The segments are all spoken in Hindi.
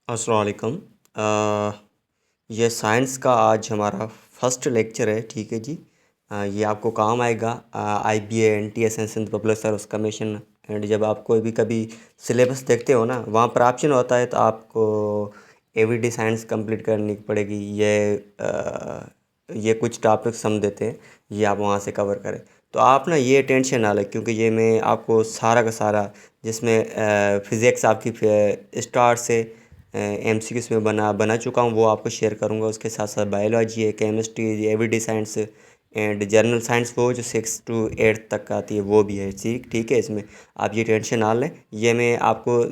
अस्सलाम वालेकुम। ये साइंस का आज हमारा फर्स्ट लेक्चर है, ठीक है जी। ये आपको काम आएगा। IBA NTA science and public service commission. And जब आप कोई भी कभी सिलेबस देखते हो ना, वहाँ पर ऑप्शन होता है तो आपको एवरीडे साइंस कंप्लीट करनी पड़ेगी। ये कुछ टॉपिक्स हम देते हैं, ये आप वहाँ से कवर करें। तो आप ना ये टेंशन ना लें, क्योंकि ये मैं आपको सारा का सारा जिसमें फ़िज़िक्स आपकी स्टार्ट से MCQs में बना बना चुका हूँ, वो आपको शेयर करूँगा। उसके साथ साथ बायोलॉजी है, chemistry, everyday science and general science, वो जो 6 to 8 तक आती है वो भी है। ठीक है। इसमें आप ये टेंशन ना लें। ये मैं आपको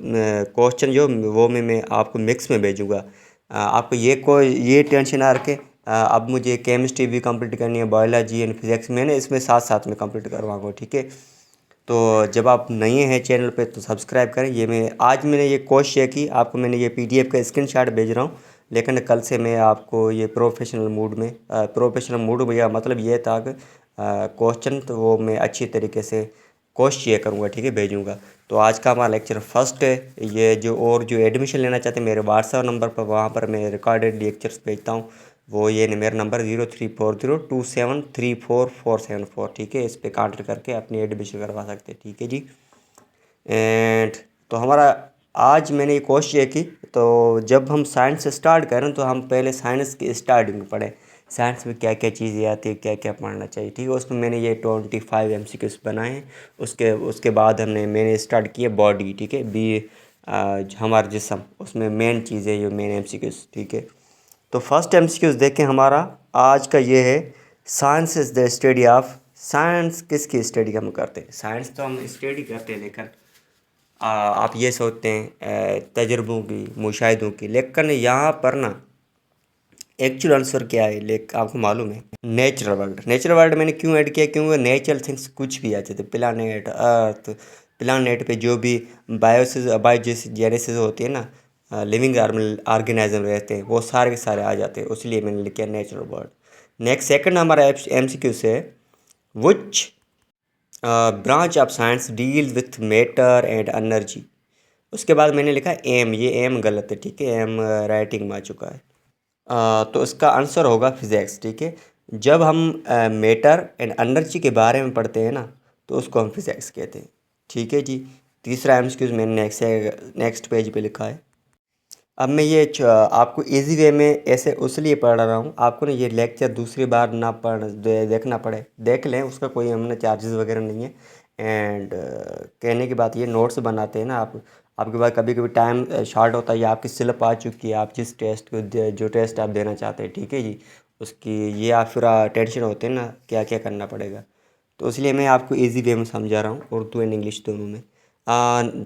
क्वेश्चन जो वो मैं आपको मिक्स में भेजूँगा। आपको ये टेंशन ना रखें। अब मुझे केमिस्ट्री भी कंप्लीट करनी है, बायोलॉजी एंड फिज़िक्स मैंने इसमें साथ साथ में कंप्लीट करवाऊँगा, ठीक है। तो जब आप नए हैं चैनल पे तो सब्सक्राइब करें। मैंने ये कोशिश है कि आपको मैंने ये PDF का स्क्रीनशॉट भेज रहा हूँ, लेकिन कल से मैं आपको ये प्रोफेशनल मूड में या मतलब ये था कि क्वेश्चन तो वो मैं अच्छी तरीके से कोशिश ये करूँगा, ठीक है, भेजूँगा। तो आज का हमारा लेक्चर फर्स्ट है। ये जो एडमिशन लेना चाहते हैं मेरे व्हाट्सएप नंबर पर, वहाँ पर मैं रिकॉर्डेड लेक्चर्स भेजता हूँ। वो ये मेरा नंबर 034027344474, ठीक है। इस पर कांटेक्ट करके अपनी एडमिशन करवा सकते हैं, ठीक है जी। एंड तो हमारा आज मैंने ये कोशिश है कि तो जब हम साइंस से स्टार्ट करें तो हम पहले साइंस की स्टार्टिंग पढ़ें। साइंस में क्या क्या चीज़ें आती है, क्या क्या पढ़ना चाहिए, ठीक है। उसमें मैंने ये 25 MCQs बनाए हैं। उसके बाद मैंने स्टार्ट किया बॉडी, ठीक है, हमारा जिस्म, उसमें मेन चीज़ है ये मेन MCQs, ठीक है। तो फर्स्ट MCQs देखें हमारा आज का ये है, science is the study of. Science किसकी स्टडी हम करते हैं? साइंस तो हम स्टडी करते हैं, लेकिन आप ये सोचते हैं तजुर्बों की, मुशाहिदों की, लेकिन यहाँ पर ना एक्चुअल आंसर क्या है, लेकिन आपको मालूम है, नेचुरल वर्ल्ड मैंने क्यों ऐड किया? क्योंकि नेचुरल थिंग्स कुछ भी आते थे, प्लानेट अर्थ, प्लानेट पे जो भी बायोजेनेसिस होती है ना, लिविंग ऑर्गेनिज्म रहते हैं, वो सारे के सारे आ जाते हैं, उसलिए मैंने लिखा नेचुरल वर्ल्ड। नेक्स्ट सेकंड हमारा MCQ से, which branch of science deal with matter and energy. उसके बाद मैंने लिखा एम। ये एम गलत है, ठीक है, एम राइटिंग में आ चुका है। तो इसका आंसर होगा फिज़िक्स, ठीक है। जब हम मैटर एंड एनर्जी के बारे में पढ़ते हैं ना, तो उसको हम फिज़िक्स कहते हैं, ठीक है जी। तीसरा MCQ मैंने नेक्स्ट पेज पे लिखा है। अब मैं आपको इजी वे में ऐसे उसलिए पढ़ा रहा हूँ, आपको ना ये लेक्चर दूसरी बार ना देखना पड़े, देख लें, उसका कोई हमने चार्जेस वगैरह नहीं है। एंड कहने की बात, ये नोट्स बनाते हैं ना आपके पास कभी कभी टाइम शॉर्ट होता है, या आपकी स्लिप आ चुकी है, आप जिस जो टेस्ट आप देना चाहते हैं, ठीक है जी, उसकी ये आप फिर टेंशन होते हैं ना, क्या क्या करना पड़ेगा। तो इसलिए मैं आपको इजी वे में समझा रहा हूँ, उर्दू एंड इंग्लिश दोनों में।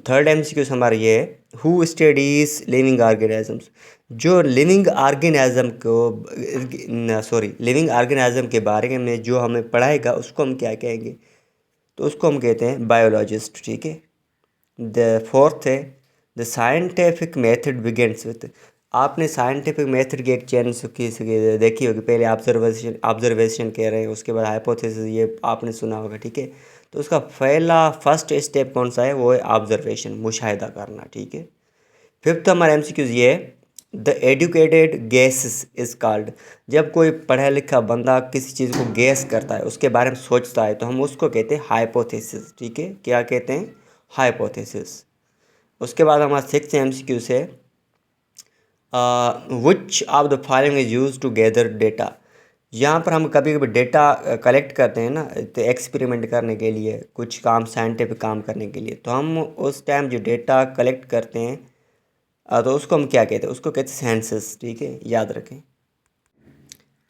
थर्ड MCQ हमारा ये है, हु स्टडीज लिविंग ऑर्गेनिजम्स। जो लिविंग ऑर्गेनिज्म के बारे में जो हमें पढ़ाएगा उसको हम क्या कहेंगे? तो उसको हम कहते हैं बायोलॉजिस्ट, ठीक है। द फोर्थ है, the scientific method begins with. आपने साइंटिफिक मेथड की एक चैन देखी होगी, पहले ऑब्जर्वेशन कह रहे हैं, उसके बाद हाइपोथेसिस, ये आपने सुना होगा, ठीक है। तो उसका पहला फर्स्ट स्टेप कौन सा है? वो है ऑब्जर्वेशन, मुशाहिदा करना, ठीक है। फिफ्थ हमारा MCQ ये है, the educated guesses is called. जब कोई पढ़ा लिखा बंदा किसी चीज़ को गैस करता है, उसके बारे में सोचता है, तो हम उसको कहते हैं हाइपोथेसिस, ठीक है। क्या कहते हैं? हाइपोथेसिस। उसके बाद हमारा सिक्स MCQ से, which of the following is use to gather data. यहाँ पर हम कभी कभी डेटा कलेक्ट करते हैं ना, तो एक्सपेरिमेंट करने के लिए, कुछ काम, साइंटिफिक काम करने के लिए, तो हम उस टाइम जो डेटा कलेक्ट करते हैं, तो उसको हम क्या कहते हैं? उसको कहते हैं सेंसस, ठीक है, याद रखें।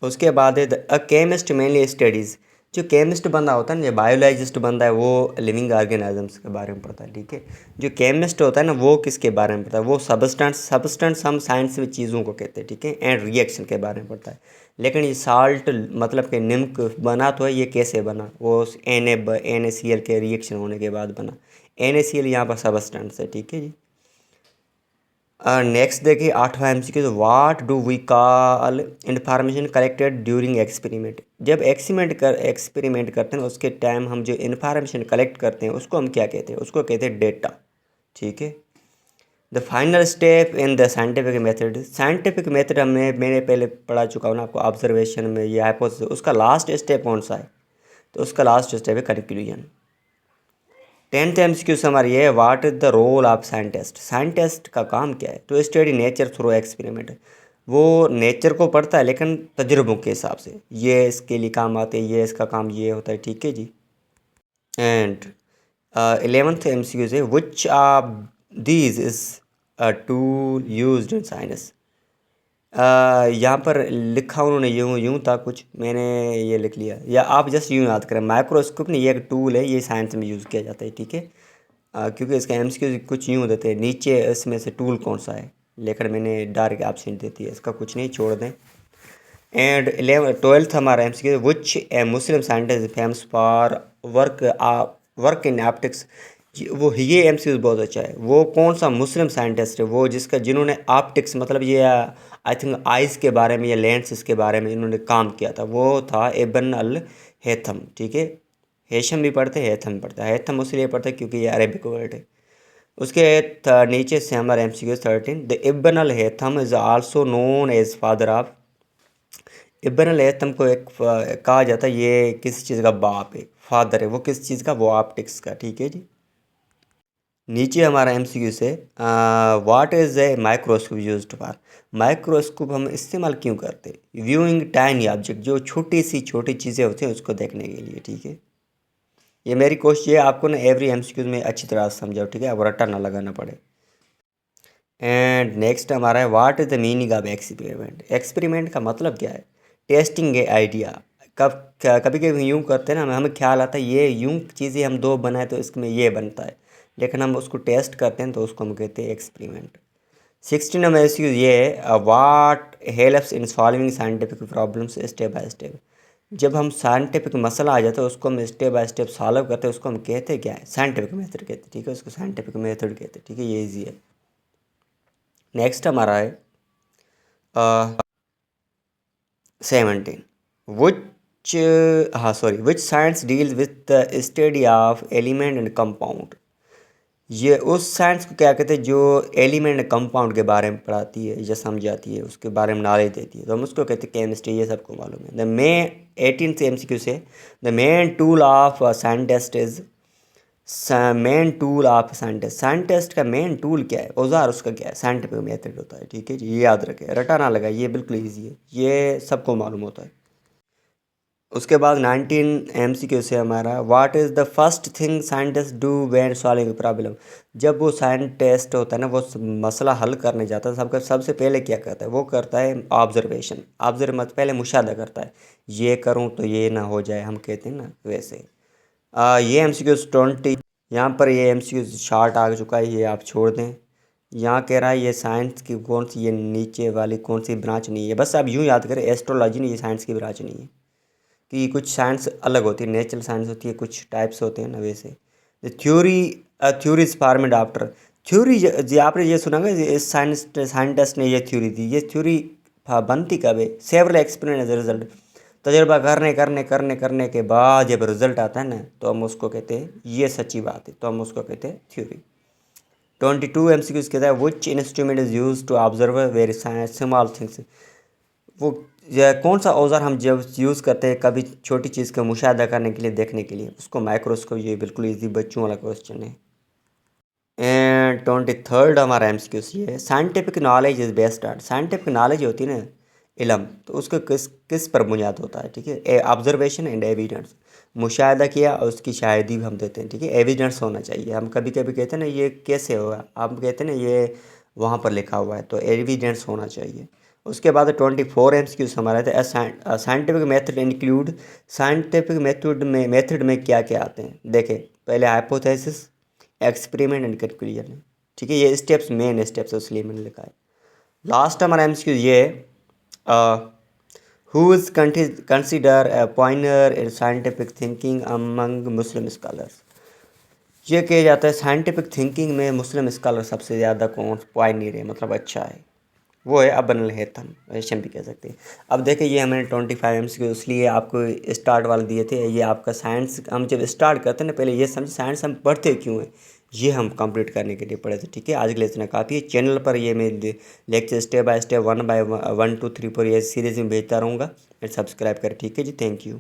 उसके बाद है अ केमिस्ट मेनली स्टडीज़। जो केमिस्ट बंदा होता है ना, जो बायोलॉजिस्ट बंदा है, वो लिविंग ऑर्गेनिजम्स के बारे में पढ़ता है, ठीक है। जो केमिस्ट होता है ना, वो किसके बारे में पढ़ता है? वो सब्सटेंस हम साइंस में चीज़ों को कहते हैं, ठीक है, एंड रिएक्शन के बारे में पढ़ता है। लेकिन ये साल्ट, मतलब कि नमक बना तो है, ये कैसे बना? वो NaCl के रिएक्शन होने के बाद बना। NaCl यहाँ पर सब्सटेंस है, ठीक है जी। नेक्स्ट देखिए, आठवां MCQ, what do we call information collected during experiment. जब एक्सपेरिमेंट करते हैं उसके टाइम हम जो इन्फॉर्मेशन कलेक्ट करते हैं उसको हम क्या कहते हैं? उसको कहते हैं डेटा, ठीक है। The final step in the scientific method मैंने पहले पढ़ा चुका हूँ ना आपको, ऑब्जर्वेशन में ये हाइपोथेसिस, उसका लास्ट स्टेप कौन सा है, तो उसका लास्ट स्टेप है कंक्लूजन। 10th MCQ हमारी ये है, what is the role of scientist, scientist का काम क्या है, to study nature through experiment, वो नेचर को पढ़ता है लेकिन तजुर्बों के हिसाब से, ये इसके लिए काम आते हैं, ये इसका काम ये होता है, ठीक है जी। एंड 11th MCQ से which of these is a tool used in science, यहाँ पर लिखा उन्होंने यूँ था कुछ, मैंने ये लिख लिया, या आप जस्ट यूँ याद करें, माइक्रोस्कोप नहीं, ये एक टूल है, ये साइंस में यूज़ किया जाता है, ठीक है। क्योंकि इसका MCQ कुछ यूँ देते हैं, नीचे इसमें से टूल कौन सा है, लेकिन मैंने डायरेक्ट ऑप्शन देती है, इसका कुछ नहीं, छोड़ दें। एंड 12th हमारा MCQ, which A Muslim scientist famous for work in optics, वो ये MCQ बहुत अच्छा है, वो कौन सा मुस्लिम साइंटिस्ट है वो जिन्होंने ऑप्टिक्स मतलब ये आई थिंक आइज़ के बारे में या लेंसेज के बारे में इन्होंने काम किया था, वो था इब्न अल हैथम, ठीक है। हेशम भी पढ़ते हैं, हैथम भी पढ़ते हैं, हैथम इसलिए पढ़ते हैं क्योंकि ये अरेबिक वर्ड है। उसके नीचे से हमारा MCQ 13, the Ibn al Haytham is also known as father of, Ibn al Haytham को एक कहा जाता है, ये किसी चीज़ का बाप है, फादर है, वो किस चीज़ का, वो ऑप्टिक्स का, ठीक है जी। नीचे हमारा MCQ से, what is a microscope used for, microscope हम इस्तेमाल क्यों करते, व्यूइंग टाइनी ऑब्जेक्ट, जो छोटी चीज़ें होती हैं उसको देखने के लिए, ठीक है। ये मेरी कोशिश है आपको ना एवरी MCQ में अच्छी तरह से समझाओ, ठीक है, अब रट्टा ना लगाना पड़े। एंड नेक्स्ट हमारा है, what is the meaning of experiment, experiment का मतलब क्या है, टेस्टिंग ए आइडिया, कभी कभी यूँ करते हैं ना, हमें ख्याल आता है ये यूँ चीज़ें हम दो बनाए तो इसमें ये बनता है, लेकिन हम उसको टेस्ट करते हैं तो उसको हम कहते हैं एक्सपेरिमेंट। 16 नंबर MCQ ये है, what helps in solving scientific problems step by step, जब हम साइंटिफिक मसला आ जाता है उसको हम स्टेप बाय स्टेप सॉल्व करते हैं, उसको हम कहते हैं क्या है, साइंटिफिक मेथड कहते हैं, ठीक है, उसको साइंटिफिक मेथड कहते हैं, ठीक है, ये ईजी है। नेक्स्ट हमारा है 17, which which science deals with the study of element and compound, ये उस साइंस को क्या कहते हैं जो एलिमेंट एंड कंपाउंड के बारे में पढ़ाती है या समझाती है, उसके बारे में नॉलेज देती है, तो हम उसको कहते हैं केमिस्ट्री, ये सबको मालूम है। द मेन 18th MCQ से, the main tool of scientist is, main tool of scientist, scientist का मेन टूल क्या है, औजार उसका क्या है, साइंटिफिक मेथड होता है, ठीक है जी, ये याद रखें, रटा ना लगा, ये बिल्कुल ईजी है, ये सबको मालूम होता है। उसके बाद 19 MCQ से हमारा, what is the first thing scientist do when solving problem, जब वो साइंटिस्ट होता है ना, वो मसला हल करने जाता है, सबसे पहले क्या करता है, वो करता है ऑब्जर्वेशन, मत पहले मुशाहदा करता है, ये करूँ तो ये ना हो जाए, हम कहते हैं ना वैसे। ये MCQ 20, यहाँ पर ये MCQ शार्ट आ चुका है, ये आप छोड़ दें। यहाँ कह रहा है ये साइंस की कौन सी, ये नीचे वाली कौन सी ब्रांच नहीं है, बस आप यूँ याद करें, एस्ट्रोलॉजी नहीं, ये साइंस की ब्रांच नहीं है, कि कुछ साइंस अलग होती है, नेचुरल साइंस होती है, कुछ टाइप्स होते हैं ना वैसे। The theories formed after, theory जी आपने ये सुना होगा, साइंटिस्ट ने ये थ्योरी दी, ये थ्योरी बनती कब है, सेवरल एक्सपेरिमेंट एज रिजल्ट, तजर्बा करने के बाद जब रिजल्ट आता है ना, तो हम उसको कहते हैं ये सच्ची बात है, तो हम उसको कहते हैं थ्योरी। 22 MCQ कहता है, which instrument is use to observe very small things, वो कौन सा औजार हम जब यूज़ करते हैं कभी छोटी चीज़ का मुशाहिदा करने के लिए, देखने के लिए, उसको माइक्रोस्कोप, ये बिल्कुल इजी बच्चों वाला क्वेश्चन है। एंड 23rd हमारा MCQ ये है, scientific knowledge is based on, scientific knowledge होती है ना इल्म, तो उसको किस किस पर बुनियाद होता है, ठीक है, ऑब्जर्वेशन एंड एविडेंस, मुशाहिदा किया और उसकी शाहिदी भी हम देते हैं, ठीक है, एविडेंस होना चाहिए, हम कभी कभी कहते हैं ना ये कैसे होगा, आप कहते हैं ना ये वहाँ पर लिखा हुआ है, तो एविडेंस होना चाहिए। उसके बाद 24 MCQ हमारा था, scientific method include, scientific method में क्या क्या आते हैं, देखें पहले हाइपोथेसिस, एक्सपेरिमेंट एंड कंक्लूजन, ठीक है, ये स्टेप्स मेन स्टेप्स इसलिए मैंने लिखा है। लास्ट हमारा MCQ ये who is considered a pioneer in scientific thinking among Muslim scholars, ये कहा जाता है साइंटिफिक थिंकिंग में मुस्लिम स्कॉलर सबसे ज़्यादा कौन पॉइनर है, मतलब अच्छा है, वो है इब्न अल हैथम, हेशम भी कह सकते हैं। अब देखिए ये हमने 25 MCQ इसलिए आपको स्टार्ट वाले दिए थे, ये आपका साइंस, हम जब स्टार्ट करते हैं ना पहले ये समझ साइंस हम पढ़ते क्यों हैं, ये हम कंप्लीट करने के लिए पढ़े थे। ठीक है, आज के लिए इतना काफ़ी है। चैनल पर ये मैं lecture step by step 1 by 1 2 3 4 ये सीरीज में भेजता रहूँगा। सब्सक्राइब करें। ठीक है जी, थैंक यू।